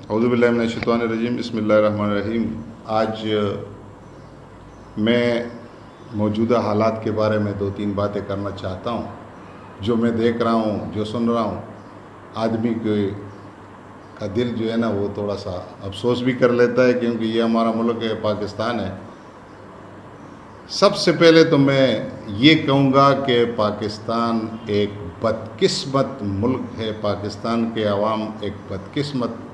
اعوذ باللہ من الشیطان الرجیم، بسم اللہ الرحمن الرحیم۔ آج میں موجودہ حالات کے بارے میں 2-3 باتیں کرنا چاہتا ہوں۔ جو میں دیکھ رہا ہوں، جو سن رہا ہوں، آدمی کا دل جو ہے نا وہ تھوڑا سا افسوس بھی کر لیتا ہے، کیونکہ یہ ہمارا ملک ہے، پاکستان ہے۔ سب سے پہلے تو میں یہ کہوں گا کہ پاکستان ایک بدقسمت ملک ہے، پاکستان کے عوام ایک بدقسمت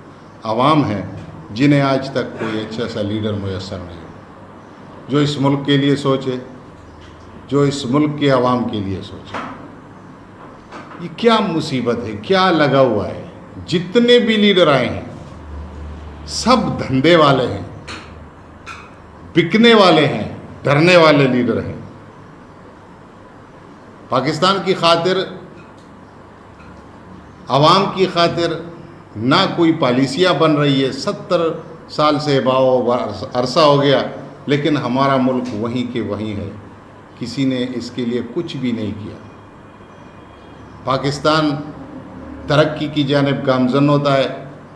عوام ہیں، جنہیں آج تک کوئی اچھا سا لیڈر میسر نہیں ہو، جو اس ملک کے لیے سوچے، جو اس ملک کے عوام کے لیے سوچے۔ یہ کیا مصیبت ہے، کیا لگا ہوا ہے؟ جتنے بھی لیڈر آئے ہیں سب دھندے والے ہیں، بکنے والے ہیں، ڈرنے والے لیڈر ہیں۔ پاکستان کی خاطر، عوام کی خاطر نہ کوئی پالیسیاں بن رہی ہے۔ 70 سال سے عرصہ ہو گیا، لیکن ہمارا ملک وہیں کے وہیں ہے، کسی نے اس کے لیے کچھ بھی نہیں کیا۔ پاکستان ترقی کی جانب گامزن ہوتا ہے،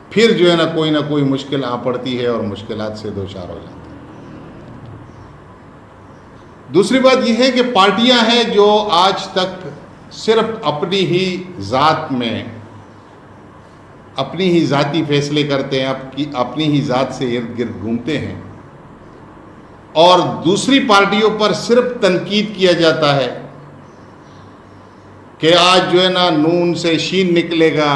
پھر جو ہے نا کوئی مشکل آ پڑتی ہے اور مشکلات سے دوچار ہو جاتا ہے۔ دوسری بات یہ ہے کہ پارٹیاں ہیں جو آج تک صرف اپنی ہی ذات میں، اپنی ہی ذاتی فیصلے کرتے ہیں، اپنی ہی ذات سے ارد گرد گھومتے ہیں، اور دوسری پارٹیوں پر صرف تنقید کیا جاتا ہے کہ آج جو ہے نا نون سے شین نکلے گا،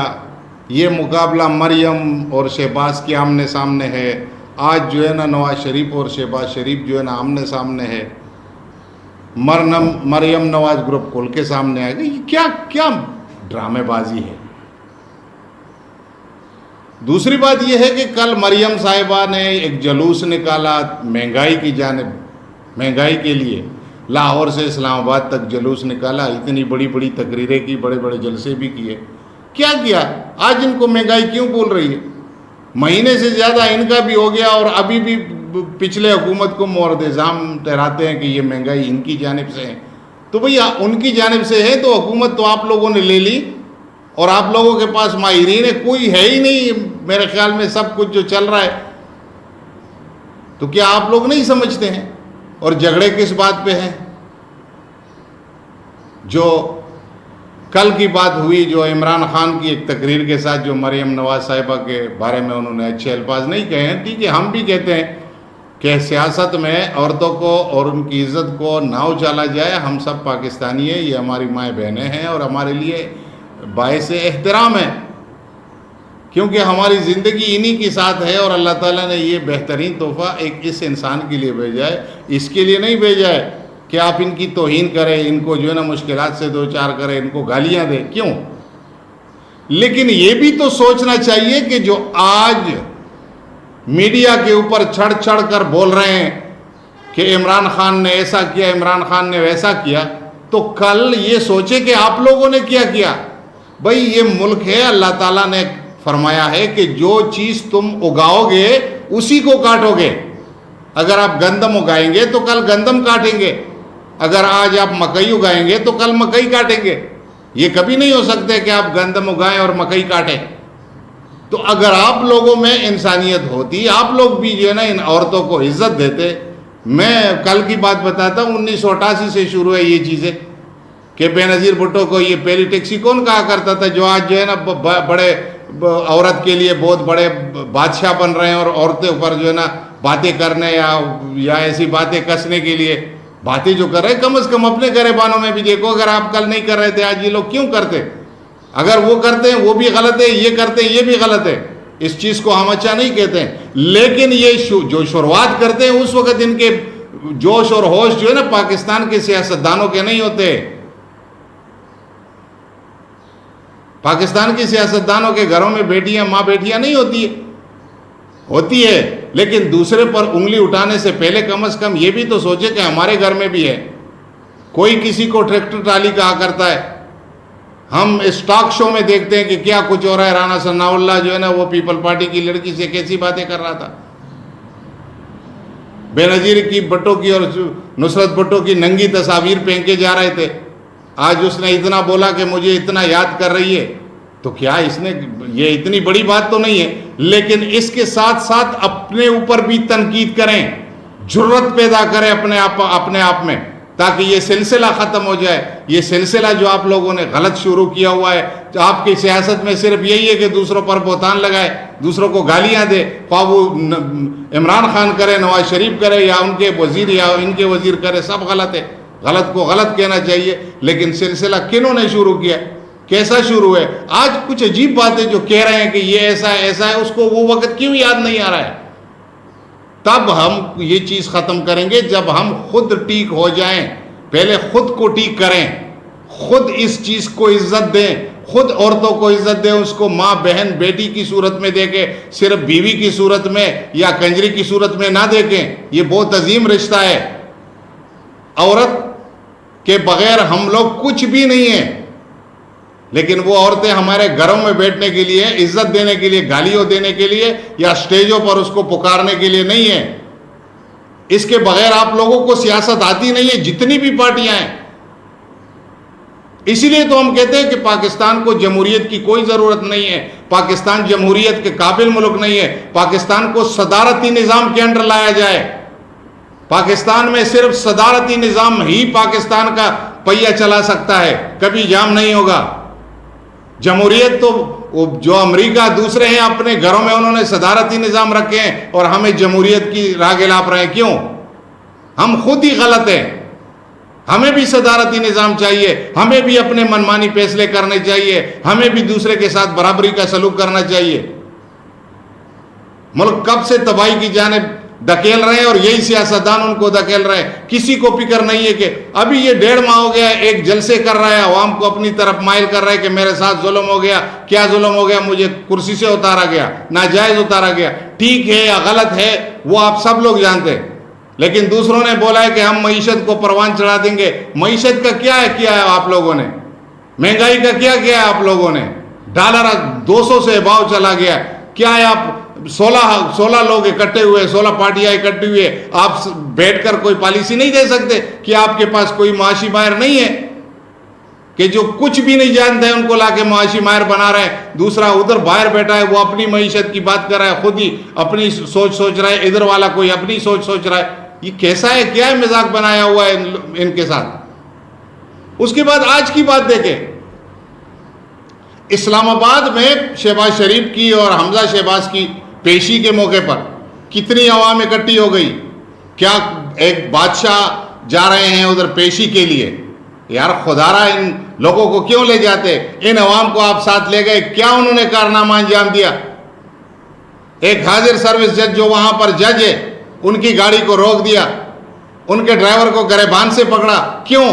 یہ مقابلہ مریم اور شہباز کے آمنے سامنے ہے، آج جو ہے نا نواز شریف اور شہباز شریف جو ہے نا آمنے سامنے ہے، مریم نواز گروپ کھول کے سامنے آئے گا۔ یہ کیا ڈرامے بازی ہے؟ دوسری بات یہ ہے کہ کل مریم صاحبہ نے ایک جلوس نکالا مہنگائی کی جانب، مہنگائی کے لیے لاہور سے اسلام آباد تک جلوس نکالا، اتنی بڑی تقریریں کی، بڑے جلسے بھی کیے۔ کیا آج ان کو مہنگائی کیوں بول رہی ہے؟ مہینے سے زیادہ ان کا بھی ہو گیا، اور ابھی بھی پچھلے حکومت کو مورد الزام ٹھہراتے ہیں کہ یہ مہنگائی ان کی جانب سے ہے۔ تو بھیا ان کی جانب سے ہے تو حکومت تو آپ لوگوں نے لے لی، اور آپ لوگوں کے پاس ماہرین کوئی ہے ہی نہیں میرے خیال میں، سب کچھ جو چل رہا ہے۔ تو کیا آپ لوگ نہیں سمجھتے ہیں؟ اور جھگڑے کس بات پہ ہیں؟ جو کل کی بات ہوئی، جو عمران خان کی ایک تقریر کے ساتھ جو مریم نواز صاحبہ کے بارے میں انہوں نے اچھے الفاظ نہیں کہے ہیں، ٹھیک ہے، ہم بھی کہتے ہیں کہ سیاست میں عورتوں کو اور ان کی عزت کو نہ اچالا جائے۔ ہم سب پاکستانی ہیں، یہ ہماری مائیں بہنیں ہیں، اور ہمارے لیے باعث احترام ہے، کیونکہ ہماری زندگی انہی کے ساتھ ہے، اور اللہ تعالیٰ نے یہ بہترین تحفہ ایک اس انسان کے لیے بھیجا ہے، اس کے لیے نہیں بھیجا ہے کہ آپ ان کی توہین کریں، ان کو جو ہے نا مشکلات سے دوچار کریں، ان کو گالیاں دیں۔ کیوں؟ لیکن یہ بھی تو سوچنا چاہیے کہ جو آج میڈیا کے اوپر چڑھ کر بول رہے ہیں کہ عمران خان نے ایسا کیا، عمران خان نے ویسا کیا، تو کل یہ سوچے کہ آپ لوگوں نے کیا۔ بھئی یہ ملک ہے، اللہ تعالیٰ نے فرمایا ہے کہ جو چیز تم اگاؤ گے اسی کو کاٹو گے۔ اگر آپ گندم اگائیں گے تو کل گندم کاٹیں گے، اگر آج آپ مکئی اگائیں گے تو کل مکئی کاٹیں گے۔ یہ کبھی نہیں ہو سکتے کہ آپ گندم اگائیں اور مکئی کاٹیں۔ تو اگر آپ لوگوں میں انسانیت ہوتی، آپ لوگ بھی جو ہے نا ان عورتوں کو عزت دیتے۔ میں کل کی بات بتاتا ہوں، 1988 سے شروع ہے یہ چیزیں، کہ بے نظیر بھٹو کو یہ پہلی ٹیکسی کون کہا کرتا تھا، جو آج جو ہے نا بڑے عورت کے لیے بہت بڑے بادشاہ بن رہے ہیں، اور عورتیں اوپر جو ہے نا باتیں کرنے یا ایسی باتیں کسنے کے لیے باتیں جو کر رہے ہیں، کم از کم اپنے گریبانوں میں بھی دیکھو۔ اگر آپ کل نہیں کر رہے تھے، آج یہ لوگ کیوں کرتے؟ اگر وہ کرتے ہیں وہ بھی غلط ہے، یہ کرتے ہیں یہ بھی غلط ہے، اس چیز کو ہم اچھا نہیں کہتے ہیں۔ لیکن یہ جو شروعات کرتے ہیں اس وقت ان کے جوش اور ہوش جو ہے نا پاکستان کے سیاستدانوں کے نہیں ہوتے۔ پاکستان کے سیاستدانوں کے گھروں میں بیٹیاں، ماں بیٹیاں نہیں ہوتی ہے، لیکن دوسرے پر انگلی اٹھانے سے پہلے کم از کم یہ بھی تو سوچے کہ ہمارے گھر میں بھی ہے۔ کوئی کسی کو ٹریکٹر ٹرالی کہا کرتا ہے۔ ہم اس ٹاک شو میں دیکھتے ہیں کہ کیا کچھ ہو رہا ہے۔ رانا ثناء اللہ جو ہے نا وہ پیپل پارٹی کی لڑکی سے کیسی باتیں کر رہا تھا، بے نظیر کی بھٹو کی اور نصرت بھٹو کی ننگی تصاویر پہن کے جا رہے تھے۔ آج اس نے اتنا بولا کہ مجھے اتنا یاد کر رہی ہے، تو کیا اس نے یہ اتنی بڑی بات تو نہیں ہے، لیکن اس کے ساتھ ساتھ اپنے اوپر بھی تنقید کریں، جرت پیدا کریں اپنے آپ میں، تاکہ یہ سلسلہ ختم ہو جائے. یہ سلسلہ جو آپ لوگوں نے غلط شروع کیا ہوا ہے، جو آپ کی سیاست میں صرف یہی ہے کہ دوسروں پر بہتان لگائے، دوسروں کو گالیاں دے، خواہ وہ عمران خان کرے، نواز شریف کرے، یا ان کے وزیر یا ان کے وزیر کرے، سب غلط ہے. غلط کو غلط کہنا چاہیے. لیکن سلسلہ کنہوں نے شروع کیا، کیسا شروع ہے؟ آج کچھ عجیب باتیں جو کہہ رہے ہیں کہ یہ ایسا ہے ایسا ہے، اس کو وہ وقت کیوں یاد نہیں آ رہا ہے؟ تب ہم یہ چیز ختم کریں گے جب ہم خود ٹھیک ہو جائیں. پہلے خود کو ٹھیک کریں، خود اس چیز کو عزت دیں، خود عورتوں کو عزت دیں، اس کو ماں بہن بیٹی کی صورت میں دیکھیں، صرف بیوی کی صورت میں یا کنجری کی صورت میں نہ دیکھیں. یہ بہت عظیم رشتہ ہے. عورت کے بغیر ہم لوگ کچھ بھی نہیں ہیں. لیکن وہ عورتیں ہمارے گھروں میں بیٹھنے کے لیے، عزت دینے کے لیے، گالیوں دینے کے لیے یا اسٹیجوں پر اس کو پکارنے کے لیے نہیں ہے. اس کے بغیر آپ لوگوں کو سیاست آتی نہیں ہے، جتنی بھی پارٹیاں ہیں. اسی لیے تو ہم کہتے ہیں کہ پاکستان کو جمہوریت کی کوئی ضرورت نہیں ہے، پاکستان جمہوریت کے قابل ملک نہیں ہے. پاکستان کو صدارتی نظام کے انڈر لایا جائے. پاکستان میں صرف صدارتی نظام ہی پاکستان کا پہیہ چلا سکتا ہے، کبھی جام نہیں ہوگا. جمہوریت تو جو امریکہ دوسرے ہیں اپنے گھروں میں انہوں نے صدارتی نظام رکھے ہیں، اور ہمیں جمہوریت کی راہ گلاپ رہے ہیں. کیوں؟ ہم خود ہی غلط ہیں. ہمیں بھی صدارتی نظام چاہیے، ہمیں بھی اپنے منمانی فیصلے کرنے چاہیے، ہمیں بھی دوسرے کے ساتھ برابری کا سلوک کرنا چاہیے. ملک کب سے تباہی کی جانب دھکیل رہے ہیں، اور یہی سیاستدان ان کو دھکیل رہے ہیں. کسی کو فکر نہیں ہے کہ ابھی یہ 1.5 ماہ ہو گیا ایک جلسے کر رہا ہے، عوام کو اپنی طرف مائل کر رہا ہے کہ میرے ساتھ ظلم ہو گیا. کیا ظلم ہو گیا؟ مجھے کرسی سے اتارا گیا، ناجائز اتارا گیا. ٹھیک ہے یا غلط ہے وہ آپ سب لوگ جانتے ہیں. لیکن دوسروں نے بولا ہے کہ ہم معیشت کو پروان چڑھا دیں گے. معیشت کا کیا ہے آپ لوگوں نے؟ مہنگائی کا کیا ہے آپ لوگوں نے؟ ڈالر 200 سے اباؤ چلا گیا. کیا ہے؟ آپ 16 لوگ اکٹھے ہوئے، 16 پارٹیاں اکٹھی ہوئے، آپ بیٹھ کر کوئی پالیسی نہیں دے سکتے؟ کہ آپ کے پاس کوئی معاشی ماہر نہیں ہے کہ جو کچھ بھی نہیں جانتے ہیں ان کو لا کے معاشی ماہر بنا رہے ہیں؟ دوسرا ادھر باہر بیٹھا ہے، وہ اپنی معیشت کی بات کر رہا ہے، خود ہی اپنی سوچ رہا ہے، ادھر والا کوئی اپنی سوچ رہا ہے. یہ کیسا ہے؟ کیا ہے مذاق بنایا ہوا ہے ان کے ساتھ؟ اس کے بعد آج کی بات دیکھیں. اسلام آباد میں شہباز شریف کی اور حمزہ شہباز کی پیشی کے موقع پر کتنی عوام اکٹھی ہو گئی. کیا ایک بادشاہ جا رہے ہیں ادھر پیشی کے لیے؟ یار خدارا ان لوگوں کو کیوں لے جاتے؟ ان عوام کو آپ ساتھ لے گئے، کیا انہوں نے کارنامہ انجام دیا؟ ایک حاضر سروس جج جو وہاں پر جج ہے، ان کی گاڑی کو روک دیا، ان کے ڈرائیور کو گریبان سے پکڑا. کیوں؟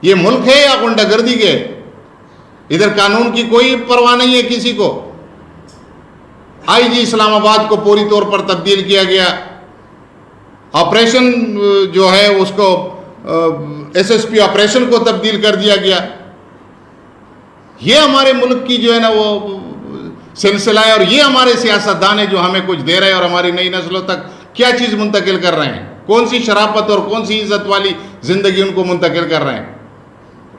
یہ ملک ہے یا غنڈہ گردی کے؟ ادھر قانون کی کوئی پرواہ نہیں ہے کسی کو. آئی جی اسلام آباد کو پوری طور پر تبدیل کیا گیا. آپریشن جو ہے اس کو ایس ایس پی آپریشن کو تبدیل کر دیا گیا. یہ ہمارے ملک کی جو ہے نا وہ سلسلہ ہے، اور یہ ہمارے سیاستدان ہیں جو ہمیں کچھ دے رہے ہیں اور ہماری نئی نسلوں تک کیا چیز منتقل کر رہے ہیں؟ کون سی شرافت اور کون سی عزت والی زندگی ان کو منتقل کر رہے ہیں؟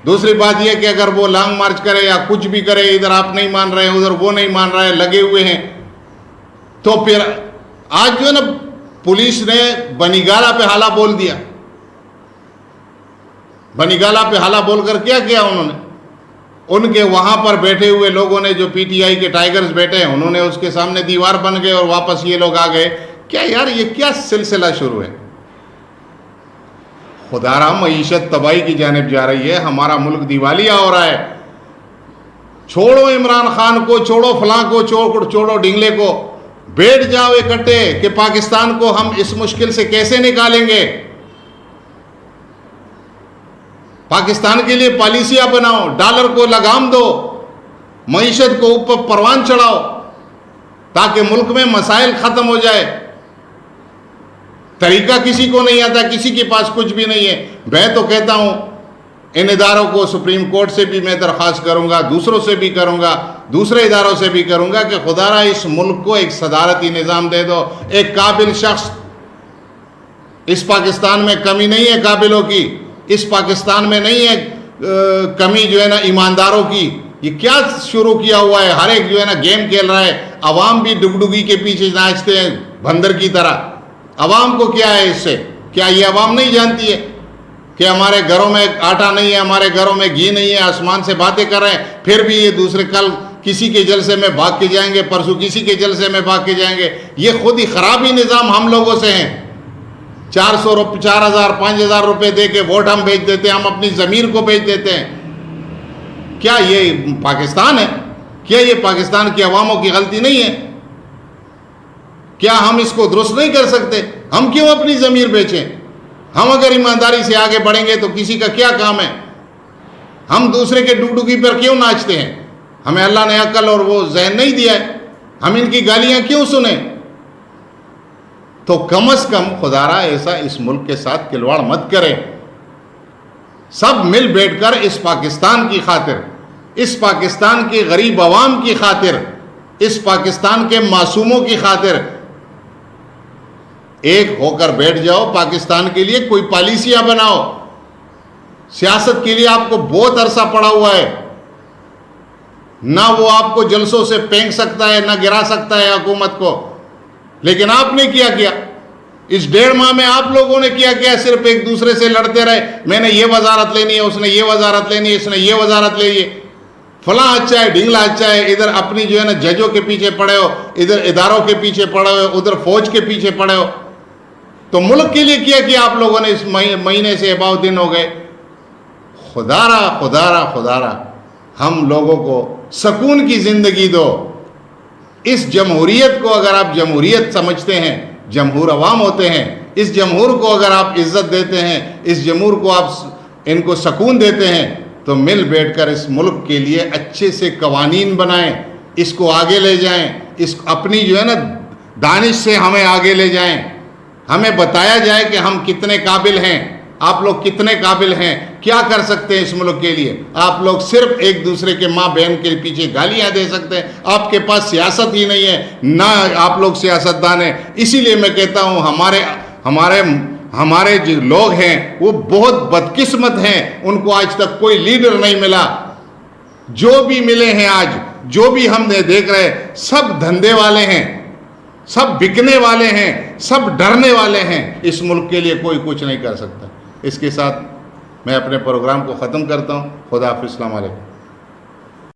دوسری بات یہ کہ اگر وہ لانگ مارچ کرے یا کچھ بھی کرے، ادھر آپ نہیں مان رہے ہیں، ادھر وہ نہیں مان رہے ہیں، لگے ہوئے ہیں، تو پھر آج جو ہے نا پولیس نے بنی گالہ پہ حالہ بول دیا. بنی گالہ پہ حالہ بول کر کیا کیا انہوں نے؟ ان کے وہاں پر بیٹھے ہوئے لوگوں نے، جو پی ٹی آئی کے ٹائیگرز بیٹھے ہیں، انہوں نے اس کے سامنے دیوار بن گئے اور واپس یہ لوگ آ گئے. کیا یار یہ کیا سلسلہ شروع ہے؟ خدارا معیشت تباہی کی جانب جا رہی ہے، ہمارا ملک دیوالیہ ہو رہا ہے. چھوڑو عمران خان کو، چھوڑو فلاں کو، چھوڑو ڈنگلے کو، بیٹھ جاؤ اکٹھے کہ پاکستان کو ہم اس مشکل سے کیسے نکالیں گے. پاکستان کے لیے پالیسیاں بناؤ، ڈالر کو لگام دو، معیشت کو اوپر پروان چڑھاؤ تاکہ ملک میں مسائل ختم ہو جائے. طریقہ کسی کو نہیں آتا، کسی کے پاس کچھ بھی نہیں ہے. میں تو کہتا ہوں ان اداروں کو، سپریم کورٹ سے بھی میں درخواست کروں گا، دوسروں سے بھی کروں گا، دوسرے اداروں سے بھی کروں گا کہ خدارا اس ملک کو ایک صدارتی نظام دے دو، ایک قابل شخص. اس پاکستان میں کمی نہیں ہے قابلوں کی، اس پاکستان میں نہیں ہے کمی جو ہے نا ایمانداروں کی. یہ کیا شروع کیا ہوا ہے؟ ہر ایک جو ہے نا گیم کھیل رہا ہے، عوام بھی ڈگڈگی کے پیچھے ناچتے ہیں بندر کی طرح۔ عوام کو کیا ہے اس سے؟ کیا یہ عوام نہیں جانتی ہے کہ ہمارے گھروں میں آٹا نہیں ہے، ہمارے گھروں میں گھی نہیں ہے؟ آسمان سے باتیں کر رہے ہیں، پھر بھی یہ دوسرے کل کسی کے جلسے میں بھاگ کے جائیں گے، پرسوں کسی کے جلسے میں بھاگ کے جائیں گے۔ یہ خود ہی خرابی نظام ہم لوگوں سے ہیں۔ 4,000 5,000 روپے دے کے ووٹ ہم بھیج دیتے ہیں، ہم اپنی ضمیر کو بھیج دیتے ہیں۔ کیا یہ پاکستان ہے؟ کیا یہ پاکستان کی عواموں کی غلطی نہیں ہے؟ کیا ہم اس کو درست نہیں کر سکتے؟ ہم کیوں اپنی ضمیر بیچیں؟ ہم اگر ایمانداری سے آگے بڑھیں گے تو کسی کا کیا کام ہے؟ ہم دوسرے کے ڈگڈگی پر کیوں ناچتے ہیں؟ ہمیں اللہ نے عقل اور وہ ذہن نہیں دیا ہے، ہم ان کی گالیاں کیوں سنیں؟ تو کم از کم خدا را ایسا اس ملک کے ساتھ کھلواڑ مت کریں۔ سب مل بیٹھ کر اس پاکستان کی خاطر، اس پاکستان کے غریب عوام کی خاطر، اس پاکستان کے معصوموں کی خاطر ایک ہو کر بیٹھ جاؤ۔ پاکستان کے لیے کوئی پالیسیاں بناؤ۔ سیاست کے لیے آپ کو بہت عرصہ پڑا ہوا ہے، نہ وہ آپ کو جلسوں سے پھینک سکتا ہے، نہ گرا سکتا ہے حکومت کو، لیکن آپ نے کیا کیا؟ اس 1.5 ماہ میں آپ لوگوں نے کیا کیا؟ صرف ایک دوسرے سے لڑتے رہے، میں نے یہ وزارت لینی ہے، اس نے یہ وزارت لینی ہے، اس نے یہ وزارت لینی ہے، فلاں اچھا ہے، ڈھنگلا اچھا ہے، ادھر اپنی جو ہے نا ججوں کے پیچھے پڑے ہو، ادھر اداروں کے پیچھے پڑے ہو، ادھر فوج کے پیچھے پڑے ہو۔ تو ملک کے لیے کیا کیا آپ لوگوں نے اس مہینے سے بہت دن ہو گئے؟ خدا را ہم لوگوں کو سکون کی زندگی دو۔ اس جمہوریت کو اگر آپ جمہوریت سمجھتے ہیں، جمہور عوام ہوتے ہیں، اس جمہور کو اگر آپ عزت دیتے ہیں، اس جمہور کو آپ ان کو سکون دیتے ہیں، تو مل بیٹھ کر اس ملک کے لیے اچھے سے قوانین بنائیں، اس کو آگے لے جائیں، اس اپنی جو ہے نا دانش سے ہمیں آگے لے جائیں، ہمیں بتایا جائے کہ ہم کتنے قابل ہیں، آپ لوگ کتنے قابل ہیں، کیا کر سکتے ہیں اس ملک کے لیے۔ آپ لوگ صرف ایک دوسرے کے ماں بہن کے پیچھے گالیاں دے سکتے ہیں، آپ کے پاس سیاست ہی نہیں ہے، نہ آپ لوگ سیاستدان ہیں۔ اسی لیے میں کہتا ہوں ہمارے جو لوگ ہیں وہ بہت بدقسمت ہیں، ان کو آج تک کوئی لیڈر نہیں ملا۔ جو بھی ملے ہیں آج، جو بھی ہم نے دیکھ رہے، سب دھندے والے ہیں، سب بکنے والے ہیں، سب ڈرنے والے ہیں۔ اس ملک کے لیے کوئی کچھ نہیں کر سکتا۔ اس کے ساتھ میں اپنے پروگرام کو ختم کرتا ہوں۔ خدا حافظ، السلام علیکم۔